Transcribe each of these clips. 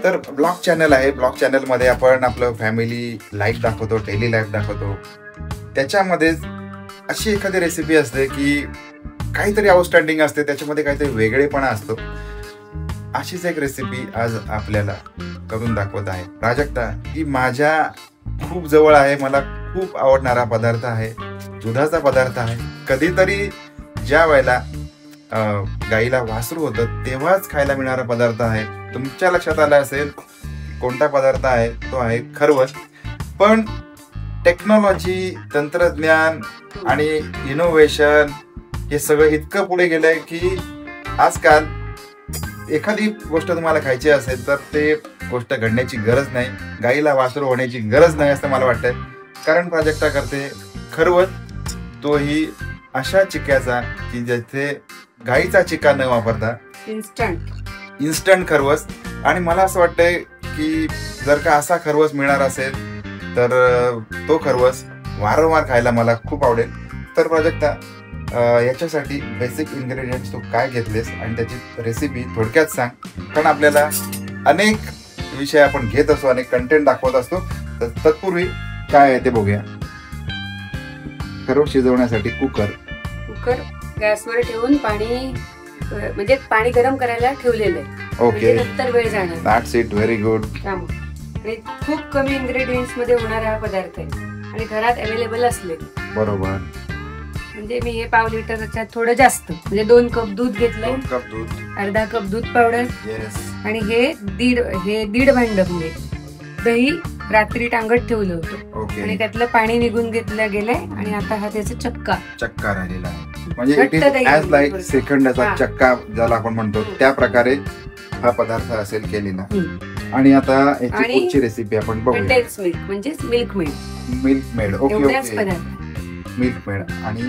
तर blog channel आहे. Blog channel मध्ये आपण आपलं फॅमिली लाईफ दाखवतो, डेली लाईफ दाखवतो. त्याच्यामध्ये अशी एखादी रेसिपी असते की काहीतरी आउटस्टँडिंग असते, त्याच्यामध्ये काहीतरी वेगळेपणा असतो. अशीच एक रेसिपी आज आपल्याला करून दाखवत आहे प्राजक्ता. ही माझ्या खूप जवळ आहे, मला खूप आवडणारा पदार्थ आहे, दुधाचा पदार्थ आहे. कधीतरी ज्या वेळेला गाईला वासरू होतं तेव्हाच खायला मिळणारा पदार्थ आहे. तुमच्या लक्षात आला असेल कोणता पदार्थ आहे, तो आहे खरवस. पण टेक्नॉलॉजी, तंत्रज्ञान आणि इनोव्हेशन हे सगळं इतकं पुढे गेलंय की आजकाल एखादी गोष्ट तुम्हाला खायची असेल तर ते गोष्ट घडण्याची गरज नाही, गाईला वासरू होण्याची गरज नाही असं मला वाटतंय. कारण प्राजक्ता करते खरवस, तोही अशा चिक्याचा की जिथे गाईचा चिका न वापरता इन्स्टंट खरवस. आणि मला असं वाटतंय की जर का असा खरवस मिळणार असेल तर तो खरवस वारंवार खायला मला खूप आवडेल. तर प्राजक्ता, याच्यासाठी बेसिक इन्ग्रेडियंट्स तू काय घेतलेस आणि त्याची रेसिपी थोडक्यात सांग. कारण आपल्याला अनेक विषय आपण घेत असतो, अनेक कंटेंट दाखवत असतो. तर तत्पूर्वी काय आहे ते बघूया. खरवस शिजवण्यासाठी कुकर गॅसवर ठेवून पाणी गरम करायला ठेवलेलं आहे. ओके, नंतर वेळ जाणार. That's it, very good. आणि खूप कमी इन्ग्रेडियंट्स मध्ये होणारा हा पदार्थ आहे आणि घरात अवेलेबल असले. बरोबर. म्हणजे मी हे पाव लिटरच्या थोडं जास्त, म्हणजे 2 कप दूध घेतलंय, अर्धा कप दूध पावडर, आणि हे दीड भांड म्हणजे दही रात्री टांगत ठेवलं होतं आणि त्यातलं पाणी निघून घेतलं गेलंय. आणि आता हा त्याचा चक्का राहिलेला आहे. म्हणजे इट इज ॲज लाईक श्रीखंडाचा चक्का ज्याला आपण म्हणतो त्या प्रकारे हा पदार्थ असेल केलेला. आणि आता याची पुढची रेसिपी आपण बघूया. कंडेन्स मिल्क म्हणजे milk made. Okay, milk made आणि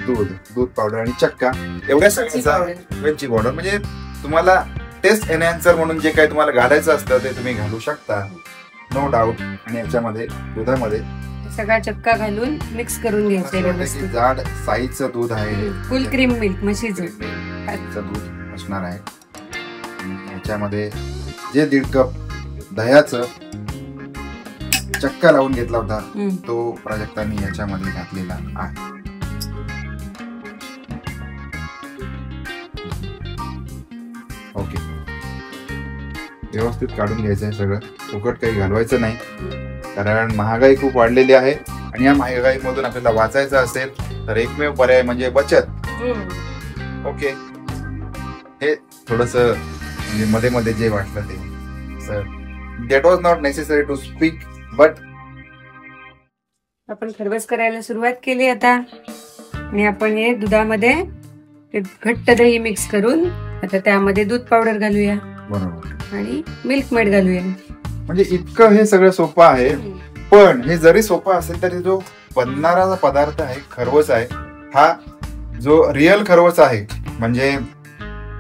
दूध पावडर आणि चक्का एवढ्या सगळ्यांचा वेलची पावडर. म्हणजे तुम्हाला टेस्ट एनहॅन्सर म्हणून जे काही तुम्हाला घालायचं असतं ते तुम्ही घालू शकता, नो डाऊट. आणि याच्यामध्ये दुधामध्ये सगळा चक्का घालून मिक्स करून घ्यायचं. जाड साईजचं दूध आहे, फुल क्रीम मिल्क म्हशीचं दूध असणार आहे. याच्यामध्ये जे 1.5 कप दह्याचं चक्का लावून घेतला होता तो प्राजक्तांनी याच्यामध्ये घातलेला आहे. ओके, व्यवस्थित काढून घ्यायचं आहे सगळं, फुकट काही घालवायचं नाही. कारण महागाई खूप वाढलेली आहे आणि या महागाईमधून आपल्याला वाचायचं असेल तर एकमेव पर्याय म्हणजे बचत. ओके, हे थोडस म्हणजे मध्ये मध्ये जे वाटलं ते that was not necessary to speak. But आपण खरवस करायला सुरुवात केली आता. आणि आपण हे दुधामध्ये घट्ट दही मिक्स करून आता त्यामध्ये दूध पावडर घालूया. बरोबर. आणि मिल्क मेड घालूया. म्हणजे इतकं हे सगळं सोपं आहे. पण हे जरी सोपं असेल तरी जो बनणारा पदार्थ आहे खरवस आहे, हा जो रिअल खरवस आहे म्हणजे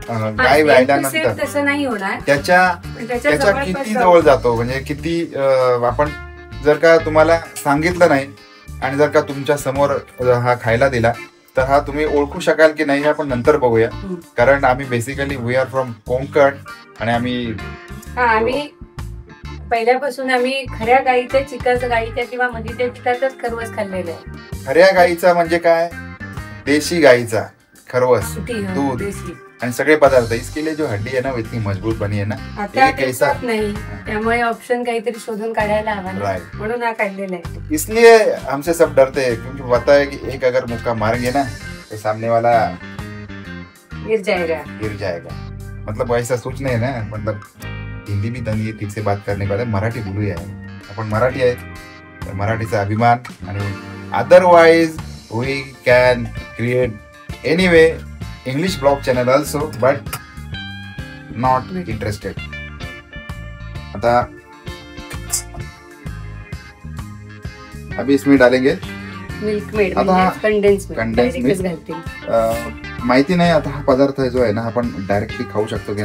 गाय व्यायल्यानंतर तसं नाही होणार, त्याच्या किती जवळ जातो. म्हणजे किती आपण जर का तुम्हाला सांगितलं नाही आणि जर का तुमच्या समोर हा खायला दिला तर हा तुम्ही ओळखू शकाल की नाही हे आपण नंतर बघूया. कारण आम्ही basically we are from Konkan आणि आम्ही पहिल्यापासून आम्ही खऱ्या गाईच्या किंवा मधीच्या चिकाचाच खरवस खाल्लेला आहे. खऱ्या गाईचा म्हणजे काय, देशी गाईचा खरवस, दूध आणि सगळे पदार्थ. इसके लिए जो हड्डी है ना वो इतनी मजबूत बनी है ना, कैसा नहीं. त्यामुळे ऑप्शन काहीतरी शोधून काढायला हवा, म्हणून हा काढलेला आहे. इसलिए हमसे सब डरते हैं क्योंकि पता है कि एक अगर मुक्का मारेंगे ना तो सामने वाला गिर जाएगा. मतलब ऐसा सोच नहीं है ना. मतलब हिंदी भी तंगी ठीक से बात करने का मराठी बोलूया. आपण मराठी आहे तर मराठीचा अभिमान. आणि otherwise we can create anyway English blog channel also, but not interested. आता अभी इसमें डालेंगे मिल्क मेड, कंडेन्स मिल्क. माहिती नाही आता हा पदार्थ जो आहे ना आपण डायरेक्टली खाऊ शकतो की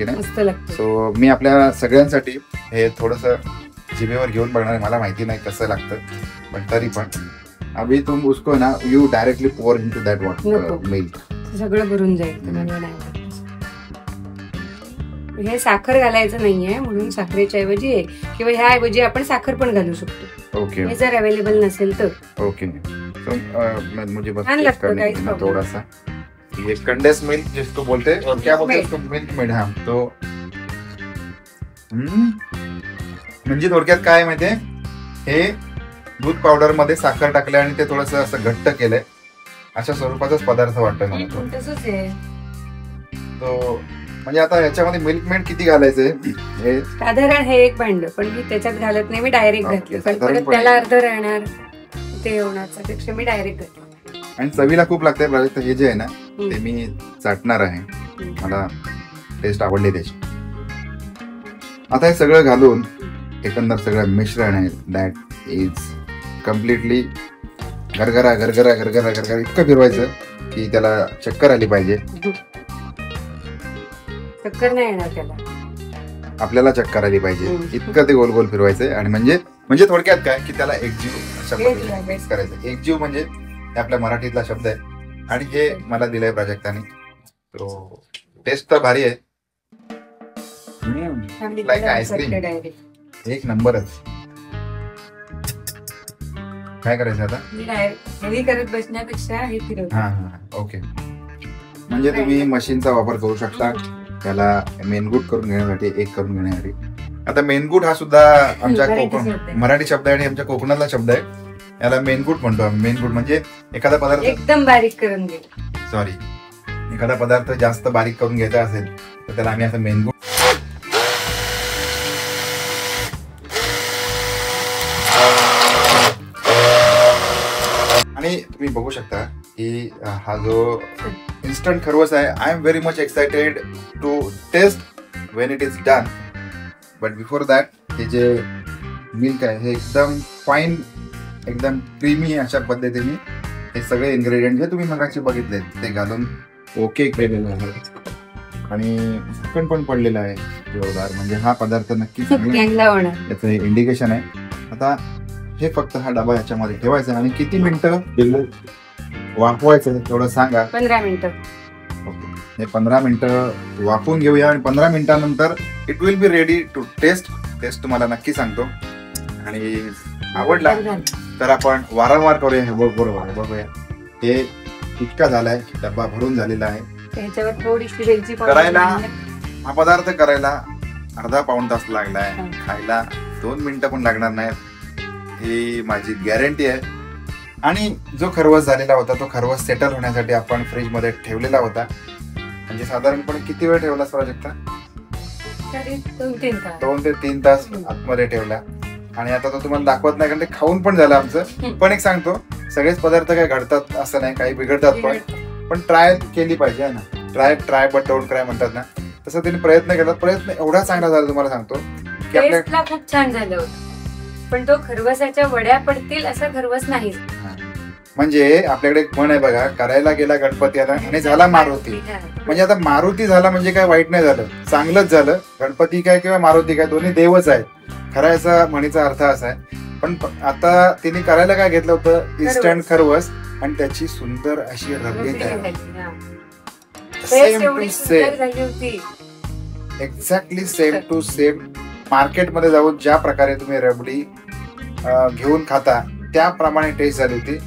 नाही. सो मी आपल्या सगळ्यांसाठी हे थोडस जिभेवर घेऊन बघणार आहे. मला माहिती नाही कसं लागतं, पण तरी पण अभी तुम उसको ना यू डायरेक्टली पोर इनटू दॅट वॉटर मिल्क. सगळं भरून जाईल. हे साखर घालायचं नाहीये म्हणून साखरेच्या ऐवजी आहे, किंवा ह्या ऐवजी आपण साखर पण घालू शकतो. ओके, हे जर अवेलेबल नसेल तर. ओके. मुझे बस छान लागतं काहीच करने थोड़ा सा ये कंडेंस मिल्क जिसको बोलते हैं, और क्या बोलते हैं इसको, मिल्क मेड. हाँ, तो म्हणजे थोडक्यात काय माहितीये, हे दूध पावडर मध्ये साखर टाकले आणि ते थोडस असं घट्ट केलंय, अशा स्वरूपाचाच पदार्थ वाटतोय मला तो. तसंच आहे. तो म्हणजे आता याच्यामध्ये मिल्क मेड किती घालायचंय? हे साधारण हे एक भांड, पण मी त्याच्यात घालत नाही, मी डायरेक्ट घातलं, पण परत त्याला अर्ध राहणार ते होणार, त्यापेक्षा मी डायरेक्ट घातलं. आणि चवीला खूप लागतंय प्राजक्त. हे जे आहे ना ते मी चाटणार आहे, मला टेस्ट आवडली त्याची. आता हे सगळं घालून एकंदर सगळं मिश्रण आहे, दॅट इज कम्प्लिटली गरगरा गरगरा गरगरा गरगरा इतकं फिरवायचं की त्याला चक्कर आली पाहिजे. चक्कर नाही येणार त्याला, आपल्याला चक्कर आली पाहिजे इतकं ते गोल गोल फिरवायचंय. आणि म्हणजे थोडक्यात काय की त्याला एकजीव अशा पद्धतीने मिक्स करायचं. एकजीव म्हणजे हे आपल्या मराठीतला शब्द आहे आणि हे मला दिलंय प्राजक्ताने. तो टेस्ट तर भारी आहे, लाईक आईस्क्रीम, एक नंबरच. काय करायचं आता? हे करत बसण्यापेक्षा हे फिरवतो. हा, ओके. म्हणजे तुम्ही मशीनचा वापर करू शकता त्याला मेनगूट करून घेण्यासाठी, एक करून घेण्यासाठी. आता मेनगूट हा सुद्धा आमच्या मराठी शब्द आहे आणि आमच्या कोकणातला शब्द आहे. याला मेनगूट म्हणतो आम्ही. मेनगूट म्हणजे एखादा पदार्थ एकदम बारीक करून घे. सॉरी, एखादा पदार्थ जास्त बारीक करून घ्यायचा असेल तर त्याला आम्ही असं मेनगूट. आणि तुम्ही बघू शकता की हा जो इन्स्टंट खरवस आहे, I am very much excited to taste when it is done. But before that हे जे मिल्क आहे हे एकदम फाईन, एकदम क्रीमी अशा पद्धतीने हे सगळे इन्ग्रेडियंट जे तुम्ही मगाशी बघितले ते घालून ओके केलेलं आहे. आणि झाकण पण पडलेलं आहे जोरदार, म्हणजे हा पदार्थ नक्की याचं इंडिकेशन आहे. आता हे फक्त हा डबा याच्यामध्ये ठेवायचा आणि किती मिनिटं वाफवायचं तेवढं सांगा. 15 मिनिटं. हे 15 मिनिटं वाफवून घेऊया आणि 15 मिनिटांनंतर it will be ready to taste. तुम्हाला नक्की सांगतो. आणि आवडला तर आपण वारंवार करूया. हे बरोबर बघूया हे इतका झालाय, डब्बा भरून झालेला आहे. त्याच्यावर थोडीशी वेलची करायला, हा पदार्थ करायला अर्धा पाऊण तास लागलाय, खायला 2 मिनिटं पण लागणार नाहीत, ही माझी गॅरंटी आहे. आणि जो खरवस झालेला होता तो खरवस सेटल होण्यासाठी आपण फ्रीज मध्ये ठेवलेला होता. म्हणजे साधारणपणे किती वेळ ठेवला प्राजक्ता? 2 ते 3 तास आतमध्ये ठेवला. आणि आता तो तुम्हाला दाखवत नाही कारण ते खाऊन पण झालं आमचं. पण एक सांगतो, सगळेच पदार्थ काय घडतात असं नाही, काही बिघडतात पण ट्राय केली पाहिजे ना. ट्राय बट डोंट क्राय म्हणतात ना, तसं त्यांनी प्रयत्न केला. प्रयत्न एवढा चांगला झाला तुम्हाला सांगतो की आपल्याला खूप छान झालं होतं. पण तो खरवसाच्या वड्या पडतील असा खरवस नाही. म्हणजे आपल्याकडे एक म्हण आहे बघा, करायला गेला गणपती आला आणि झाला मारुती. म्हणजे आता मारुती झाला म्हणजे काय वाईट नाही झालं, चांगलंच झालं. गणपती काय किंवा मारुती काय दोन्ही देवच आहेत, खरायचा म्हणीचा अर्थ असा आहे. पण आता तिने करायला काय घेतलं होतं, इन्स्टंट खरवस, आणि त्याची सुंदर अशी रबडी तयार. Same to same, exactly same to same. मार्केटमध्ये जाऊन ज्या प्रकारे तुम्ही रबडी घेऊन खाता त्याप्रमाणे टेस्ट झाली होती.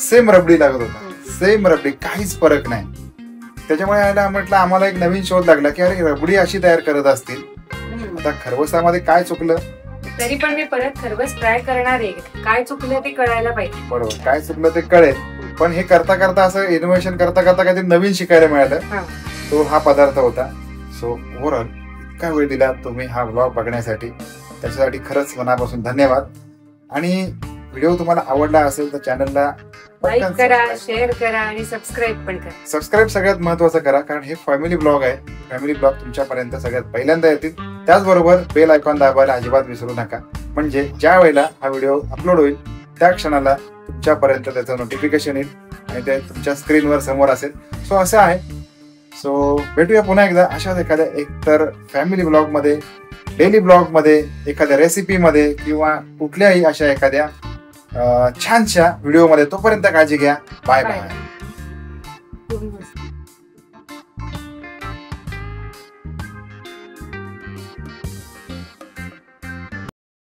सेम रबडी लागत होता, सेम रबडी, काहीच फरक नाही. त्याच्यामुळे यायला म्हटलं आम्हाला एक नवीन शोध लागला की अरे रबडी अशी तयार करत असतील. आता खरवसामध्ये काय चुकलं, तरी पण मी परत खरवस ट्राय करणार आहे. काय चुकलं ते कळायला पाहिजे. बरोबर, काय चुकलं ते कळेल. पण हे करता करता असं इनोव्हेशन करता करता काहीतरी नवीन शिकायला मिळालं. तो हा पदार्थ होता. सो ओव्हरऑल इतका वेळ दिला तुम्ही हा व्लॉग बघण्यासाठी, त्याच्यासाठी खरंच मनापासून धन्यवाद. आणि व्हिडिओ तुम्हाला आवडला असेल तर चॅनलला लाईक करा, शेअर करा आणि सबस्क्राईब पण करा. सबस्क्राईब सगळ्यात महत्वाचं करा, कारण हे फॅमिली ब्लॉग आहे. फॅमिली ब्लॉग तुमच्यापर्यंत सगळ्यात पहिल्यांदा येतील. त्याचबरोबर बेल आयकॉन दाबायला अजिबात विसरू नका, म्हणजे ज्या वेळेला हा व्हिडिओ अपलोड होईल त्या क्षणाला तुमच्यापर्यंत त्याचं नोटिफिकेशन येईल आणि ते तुमच्या स्क्रीनवर समोर असेल. सो असं आहे. सो भेटूया पुन्हा एकदा अशाच एखाद्या एकतर फॅमिली ब्लॉग मध्ये, डेली ब्लॉग मध्ये, एखाद्या रेसिपी मध्ये किंवा कुठल्याही अशा एखाद्या छानशा व्हिडिओ मध्ये. तोपर्यंत काळजी घ्या. Bye bye.